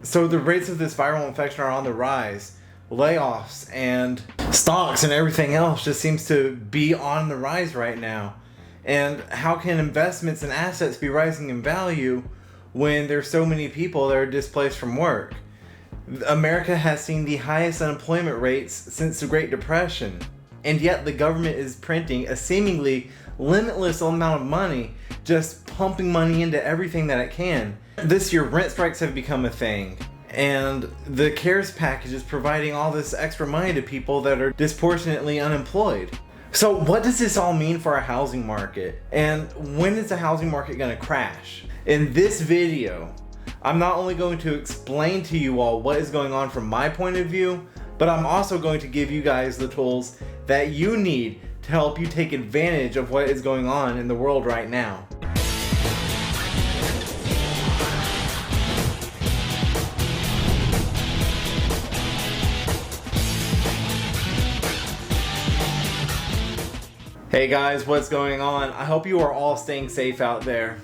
So the rates of this viral infection are on the rise. Layoffs and stocks and everything else just seems to be on the rise right now. And how can investments and assets be rising in value when there's so many people that are displaced from work? America has seen the highest unemployment rates since the Great Depression, and yet the government is printing a seemingly limitless amount of money, just pumping money into everything that it can. This year, rent strikes have become a thing, and the CARES package is providing all this extra money to people that are disproportionately unemployed. So what does this all mean for our housing market? And when is the housing market going to crash? In this video, I'm not only going to explain to you all what is going on from my point of view, but I'm also going to give you guys the tools that you need to help you take advantage of what is going on in the world right now. Hey guys, what's going on? I hope you are all staying safe out there.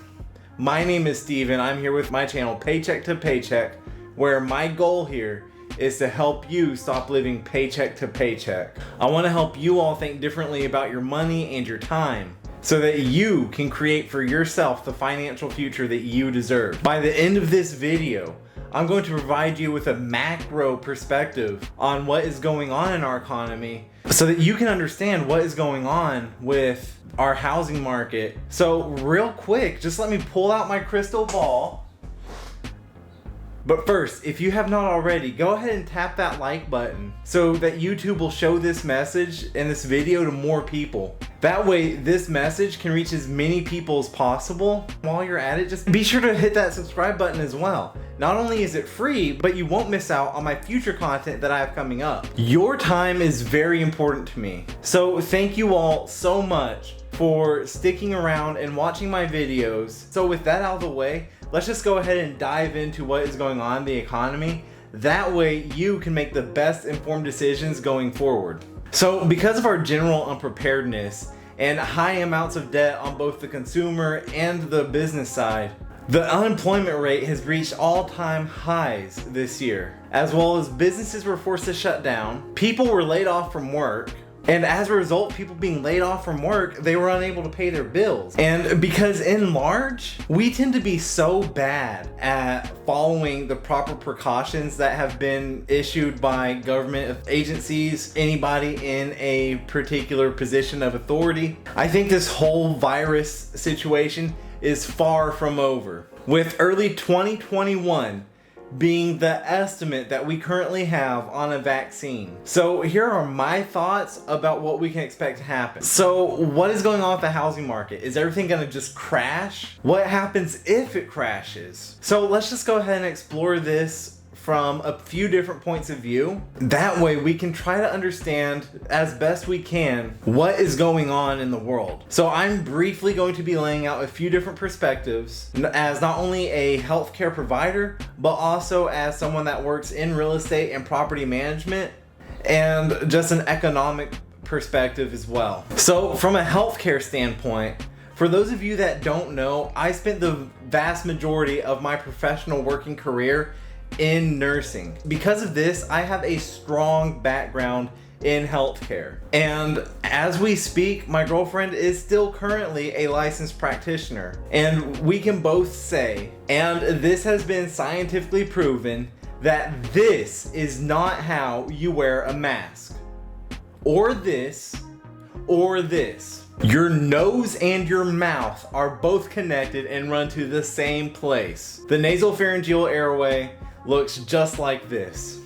My name is Steven. I'm here with my channel Paycheck to Paycheck, where my goal here is to help you stop living paycheck to paycheck. I want to help you all think differently about your money and your time so that you can create for yourself the financial future that you deserve. By the end of this video, I'm going to provide you with a macro perspective on what is going on in our economy so that you can understand what is going on with our housing market. So real quick, just let me pull out my crystal ball. But first, if you have not already, go ahead and tap that like button so that YouTube will show this message and this video to more people. That way, this message can reach as many people as possible. While you're at it, just be sure to hit that subscribe button as well. Not only is it free, but you won't miss out on my future content that I have coming up. Your time is very important to me. So thank you all so much for sticking around and watching my videos. So with that out of the way, let's just go ahead and dive into what is going on in the economy. That way you can make the best informed decisions going forward. So because of our general unpreparedness and high amounts of debt on both the consumer and the business side, the unemployment rate has reached all-time highs this year, as well as businesses were forced to shut down, people were laid off from work, and as a result, people being laid off from work, they were unable to pay their bills. And because in large, we tend to be so bad at following the proper precautions that have been issued by government agencies, anybody in a particular position of authority. I think this whole virus situation is far from over, with early 2021 being the estimate that we currently have on a vaccine. So here are my thoughts about what we can expect to happen. So what is going on with the housing market? Is everything gonna just crash? What happens if it crashes? So let's just go ahead and explore this from a few different points of view. That way we can try to understand as best we can what is going on in the world. So I'm briefly going to be laying out a few different perspectives as not only a healthcare provider, but also as someone that works in real estate and property management, and just an economic perspective as well. So from a healthcare standpoint, for those of you that don't know, I spent the vast majority of my professional working career in nursing. Because of this, I have a strong background in healthcare. And as we speak, my girlfriend is still currently a licensed practitioner. And we can both say, and this has been scientifically proven, that this is not how you wear a mask. Or this, or this. Your nose and your mouth are both connected and run to the same place. The nasopharyngeal airway looks just like this.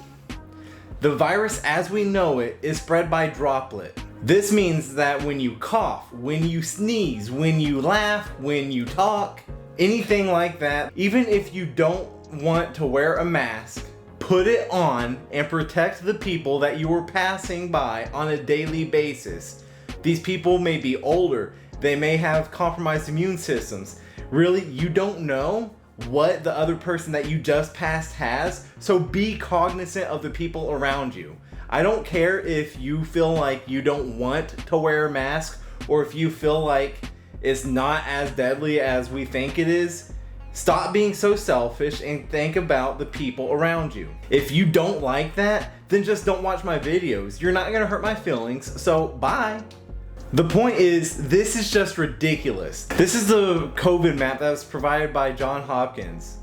The virus as we know it is spread by droplet. This means that when you cough, when you sneeze, when you laugh, when you talk, anything like that, even if you don't want to wear a mask, put it on and protect the people that you are passing by on a daily basis. These people may be older, they may have compromised immune systems. Really, you don't know what the other person that you just passed has, so be cognizant of the people around you. I don't care if you feel like you don't want to wear a mask, or if you feel like it's not as deadly as we think it is. Stop being so selfish and think about the people around you. If you don't like that, then just don't watch my videos. You're not gonna hurt my feelings, so bye. The point is, this is just ridiculous. This is the COVID map that was provided by Hopkins.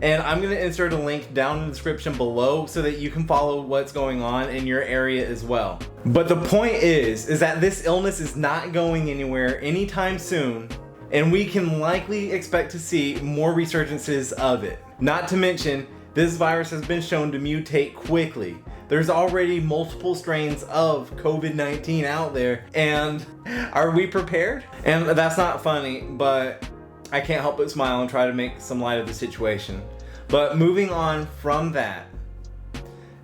And I'm gonna insert a link down in the description below so that you can follow what's going on in your area as well. But the point is that this illness is not going anywhere anytime soon, and we can likely expect to see more resurgences of it. Not to mention, this virus has been shown to mutate quickly. There's already multiple strains of COVID-19 out there, and are we prepared? And that's not funny, but I can't help but smile and try to make some light of the situation. But moving on from that,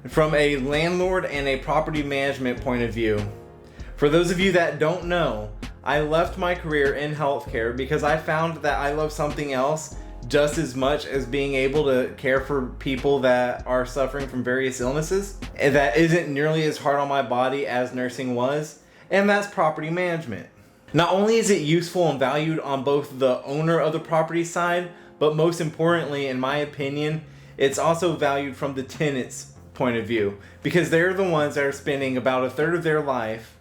from a landlord and a property management point of view, for those of you that don't know, I left my career in healthcare because I found that I love something else just as much as being able to care for people that are suffering from various illnesses, and that isn't nearly as hard on my body as nursing was, and that's property management. Not only is it useful and valued on both the owner of the property side, but most importantly, in my opinion, it's also valued from the tenant's point of view, because they're the ones that are spending about a third of their life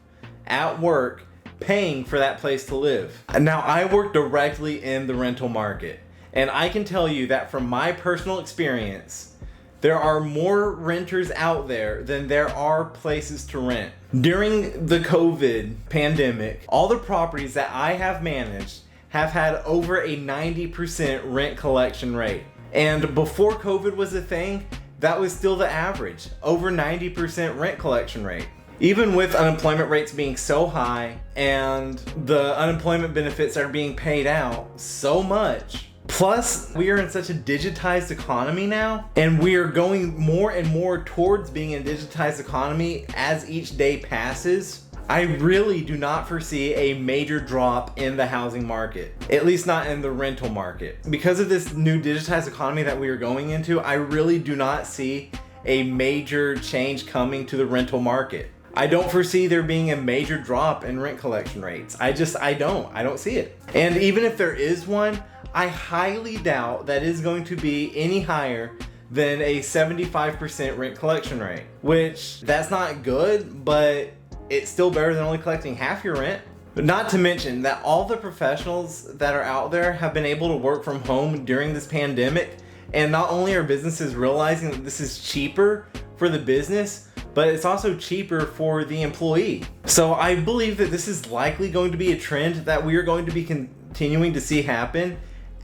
at work paying for that place to live. Now, I work directly in the rental market, and I can tell you that from my personal experience, there are more renters out there than there are places to rent. During the COVID pandemic, all the properties that I have managed have had over a 90% rent collection rate. And before COVID was a thing, that was still the average, over 90% rent collection rate. Even with unemployment rates being so high and the unemployment benefits that are being paid out so much. Plus, we are in such a digitized economy now, and we are going more and more towards being a digitized economy as each day passes. I really do not foresee a major drop in the housing market, at least not in the rental market. Because of this new digitized economy that we are going into, I really do not see a major change coming to the rental market. I don't foresee there being a major drop in rent collection rates. I don't see it. And even if there is one, I highly doubt that is going to be any higher than a 75% rent collection rate, which that's not good, but it's still better than only collecting half your rent. But not to mention that all the professionals that are out there have been able to work from home during this pandemic, and not only are businesses realizing that this is cheaper for the business, but it's also cheaper for the employee. So I believe that this is likely going to be a trend that we are going to be continuing to see happen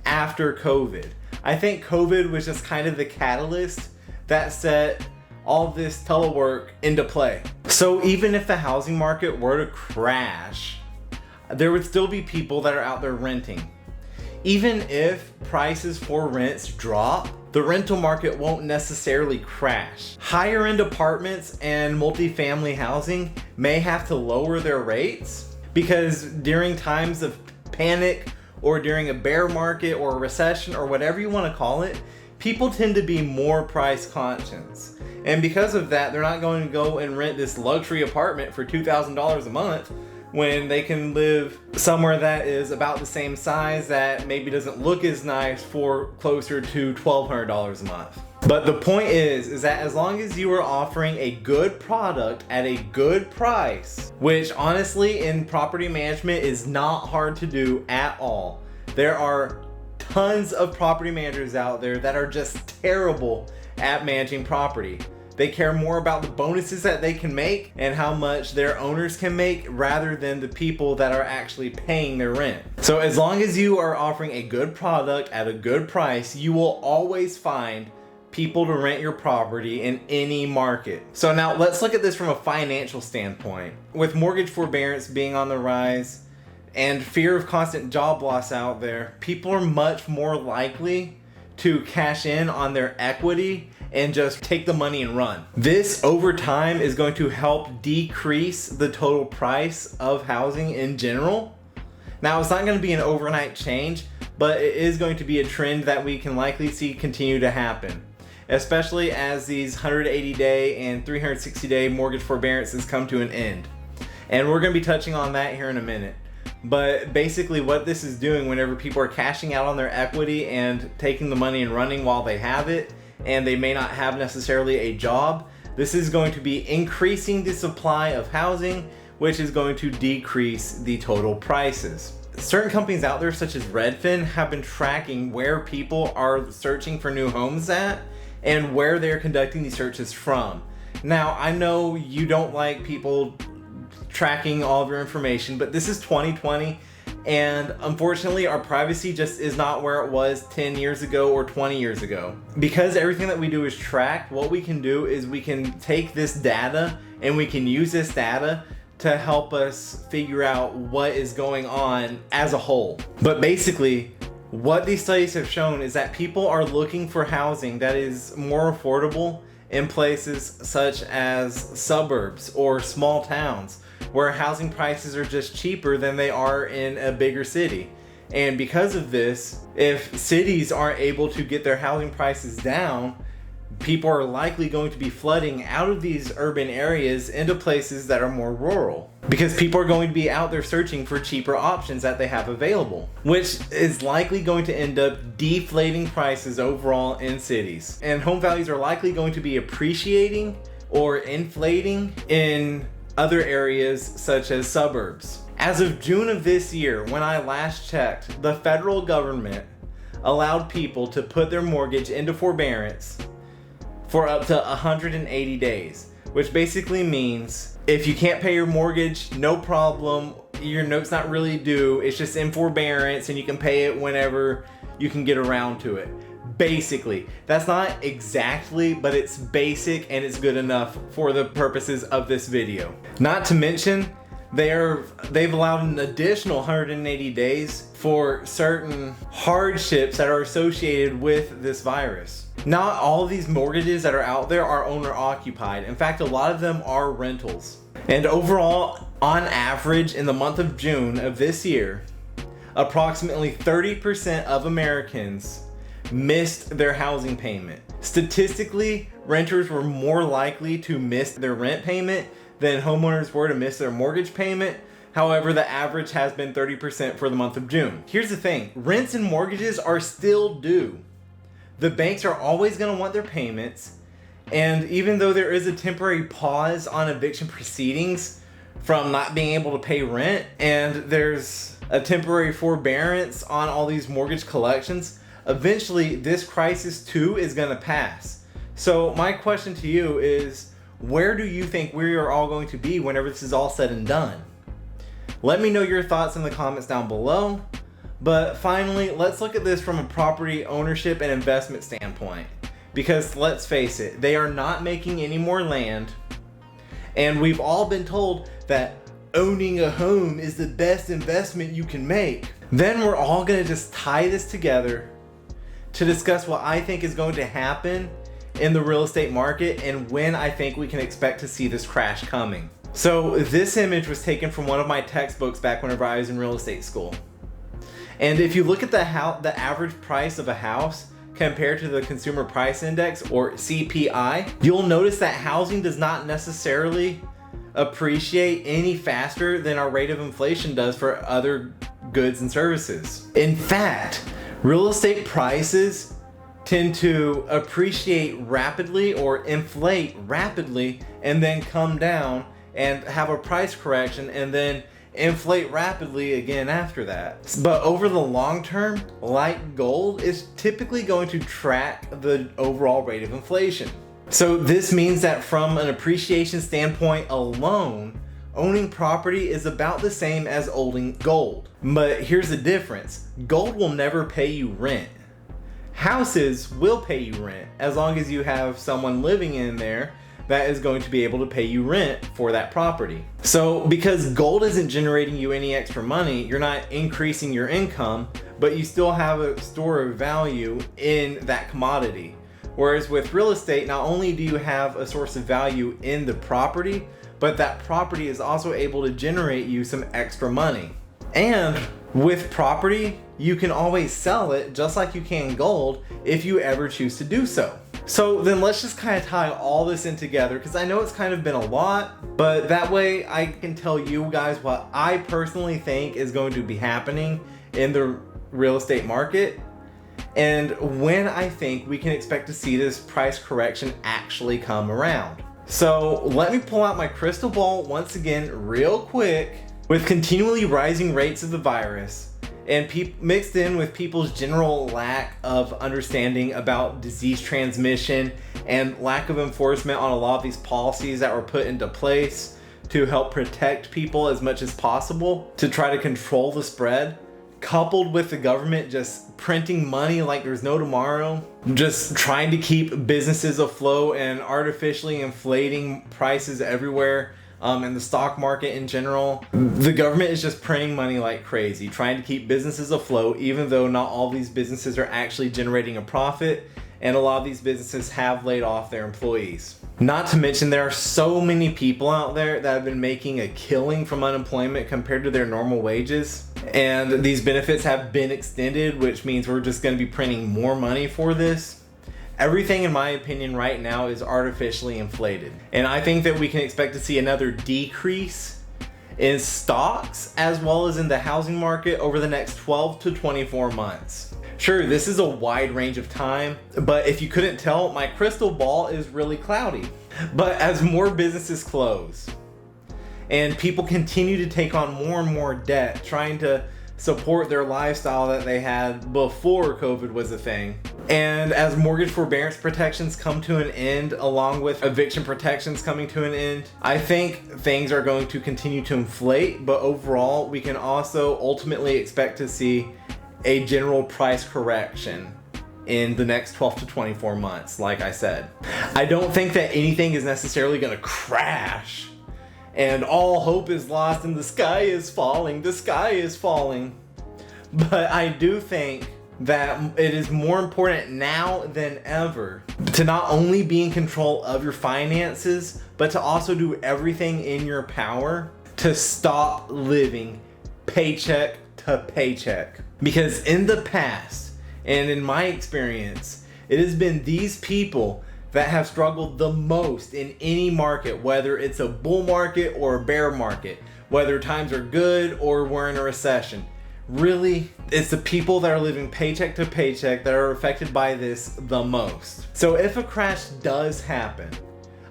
after COVID. I think COVID was just kind of the catalyst that set all this telework into play. So even if the housing market were to crash, there would still be people that are out there renting. Even if prices for rents drop, the rental market won't necessarily crash. Higher end apartments and multifamily housing may have to lower their rates because during times of panic or during a bear market or a recession or whatever you want to call it, people tend to be more price conscious. And because of that, they're not going to go and rent this luxury apartment for $2,000 a month when they can live somewhere that is about the same size that maybe doesn't look as nice for closer to $1,200 a month. But the point is that as long as you are offering a good product at a good price, which honestly in property management is not hard to do at all. There are tons of property managers out there that are just terrible at managing property. They care more about the bonuses that they can make and how much their owners can make rather than the people that are actually paying their rent. So as long as you are offering a good product at a good price, you will always find people to rent your property in any market. So now let's look at this from a financial standpoint. With mortgage forbearance being on the rise and fear of constant job loss out there, people are much more likely to cash in on their equity and just take the money and run. This over time is going to help decrease the total price of housing in general. Now, it's not going to be an overnight change, but it is going to be a trend that we can likely see continue to happen, especially as these 180-day and 360-day mortgage forbearances come to an end. And we're going to be touching on that here in a minute. But basically what this is doing, whenever people are cashing out on their equity and taking the money and running while they have it, and they may not have necessarily a job, this is going to be increasing the supply of housing, which is going to decrease the total prices. Certain companies out there, such as Redfin, have been tracking where people are searching for new homes at and where they're conducting these searches from. Now, I know you don't like people tracking all of your information, but this is 2020, and unfortunately our privacy just is not where it was 10 years ago or 20 years ago. Because everything that we do is tracked, what we can do is we can take this data and we can use this data to help us figure out what is going on as a whole. But basically, what these studies have shown is that people are looking for housing that is more affordable in places such as suburbs or small towns, where housing prices are just cheaper than they are in a bigger city. And because of this, if cities aren't able to get their housing prices down, people are likely going to be flooding out of these urban areas into places that are more rural, because people are going to be out there searching for cheaper options that they have available, which is likely going to end up deflating prices overall in cities. And home values are likely going to be appreciating or inflating in other areas such as suburbs. As of June of this year, when I last checked, the federal government allowed people to put their mortgage into forbearance for up to 180 days, which basically means if you can't pay your mortgage, no problem, your note's not really due, it's just in forbearance and you can pay it whenever you can get around to it. Basically, that's not exactly, but it's basic and it's good enough for the purposes of this video. Not to mention, they've allowed an additional 180 days for certain hardships that are associated with this virus. Not all of these mortgages that are out there are owner occupied. In fact, a lot of them are rentals. And overall, on average, in the month of June of this year, approximately 30% of Americans missed their housing payment. Statistically, renters were more likely to miss their rent payment than homeowners were to miss their mortgage payment. However, the average has been 30% for the month of June. Here's the thing, rents and mortgages are still due. The banks are always going to want their payments, and even though there is a temporary pause on eviction proceedings from not being able to pay rent, and there's a temporary forbearance on all these mortgage collections, eventually this crisis too is going to pass. So my question to you is, where do you think we are all going to be whenever this is all said and done? Let me know your thoughts in the comments down below. But finally, let's look at this from a property ownership and investment standpoint. Because let's face it, they are not making any more land. And we've all been told that owning a home is the best investment you can make. Then we're all gonna just tie this together to discuss what I think is going to happen in the real estate market and when I think we can expect to see this crash coming. So this image was taken from one of my textbooks back whenever I was in real estate school. And if you look at the average price of a house compared to the Consumer Price Index, or CPI, you'll notice that housing does not necessarily appreciate any faster than our rate of inflation does for other goods and services. In fact, real estate prices tend to appreciate rapidly or inflate rapidly and then come down and have a price correction and then inflate rapidly again after that. But over the long term, like gold, is typically going to track the overall rate of inflation. So this means that from an appreciation standpoint alone, owning property is about the same as owning gold. But here's the difference. Gold will never pay you rent. Houses will pay you rent as long as you have someone living in there that is going to be able to pay you rent for that property. So because gold isn't generating you any extra money, you're not increasing your income, but you still have a store of value in that commodity. Whereas with real estate, not only do you have a source of value in the property, but that property is also able to generate you some extra money. And with property, you can always sell it just like you can gold if you ever choose to do so. So then let's just kind of tie all this in together, because I know it's kind of been a lot, but that way I can tell you guys what I personally think is going to be happening in the real estate market, and when I think we can expect to see this price correction actually come around. So let me pull out my crystal ball once again real quick. With continually rising rates of the virus, and mixed in with people's general lack of understanding about disease transmission and lack of enforcement on a lot of these policies that were put into place to help protect people as much as possible to try to control the spread, coupled with the government just printing money like there's no tomorrow, just trying to keep businesses afloat and artificially inflating prices everywhere. In the stock market in general, the government is just printing money like crazy, trying to keep businesses afloat, even though not all these businesses are actually generating a profit, and a lot of these businesses have laid off their employees. Not to mention, there are so many people out there that have been making a killing from unemployment compared to their normal wages, and these benefits have been extended, which means we're just going to be printing more money for this. Everything, in my opinion, right now is artificially inflated. And I think that we can expect to see another decrease in stocks as well as in the housing market over the next 12 to 24 months. Sure, this is a wide range of time, but if you couldn't tell, my crystal ball is really cloudy. But as more businesses close and people continue to take on more and more debt, trying to support their lifestyle that they had before COVID was a thing, and as mortgage forbearance protections come to an end, along with eviction protections coming to an end, I think things are going to continue to inflate, but overall, we can also ultimately expect to see a general price correction in the next 12 to 24 months, like I said. I don't think that anything is necessarily going to crash and all hope is lost and the sky is falling, But I do think that it is more important now than ever to not only be in control of your finances, but to also do everything in your power to stop living paycheck to paycheck. Because in the past, and in my experience, it has been these people that have struggled the most in any market, whether it's a bull market or a bear market, whether times are good or we're in a recession. Really, it's the people that are living paycheck to paycheck that are affected by this the most. So if a crash does happen,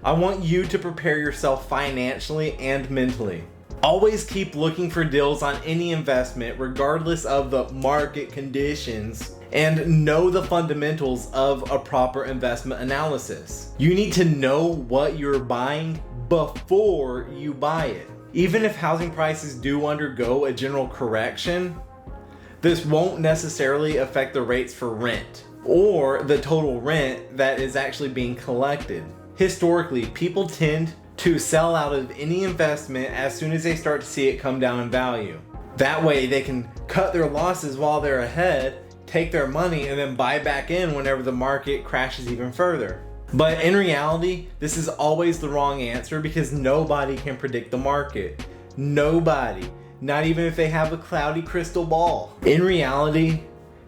I want you to prepare yourself financially and mentally. Always keep looking for deals on any investment, regardless of the market conditions, and know the fundamentals of a proper investment analysis. You need to know what you're buying before you buy it. Even if housing prices do undergo a general correction, this won't necessarily affect the rates for rent or the total rent that is actually being collected. Historically, people tend to sell out of any investment as soon as they start to see it come down in value. That way they can cut their losses while they're ahead, take their money, and then buy back in whenever the market crashes even further. But in reality, this is always the wrong answer because nobody can predict the market. Nobody. Not even if they have a cloudy crystal ball. In reality,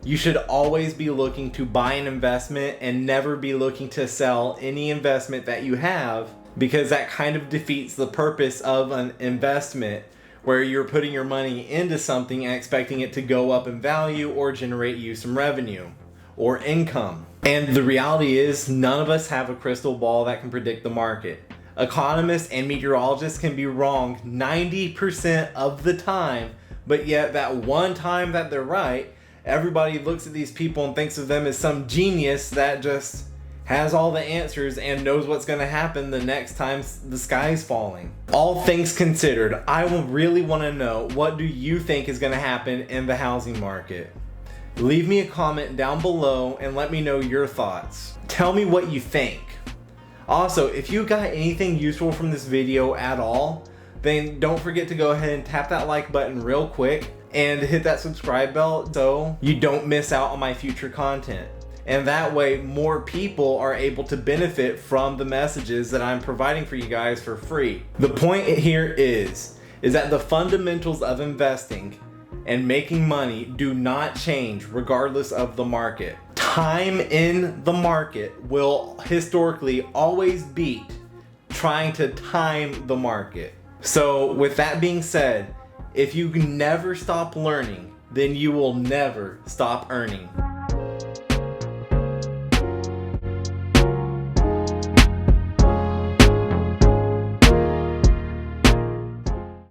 you should always be looking to buy an investment and never be looking to sell any investment that you have, because that kind of defeats the purpose of an investment where you're putting your money into something and expecting it to go up in value or generate you some revenue or income. And the reality is, none of us have a crystal ball that can predict the market. Economists and meteorologists can be wrong 90% of the time, but yet that one time that they're right, everybody looks at these people and thinks of them as some genius that just has all the answers and knows what's going to happen the next time the sky's falling. All things considered, I will really want to know, what do you think is going to happen in the housing market? Leave me a comment down below and let me know your thoughts. Tell me what you think. Also, if you got anything useful from this video at all, then don't forget to go ahead and tap that like button real quick and hit that subscribe bell so you don't miss out on my future content. And that way more people are able to benefit from the messages that I'm providing for you guys for free. The point here is that the fundamentals of investing and making money do not change regardless of the market. time in the market will historically always beat trying to time the market. So with that being said, if you never stop learning, then you will never stop earning.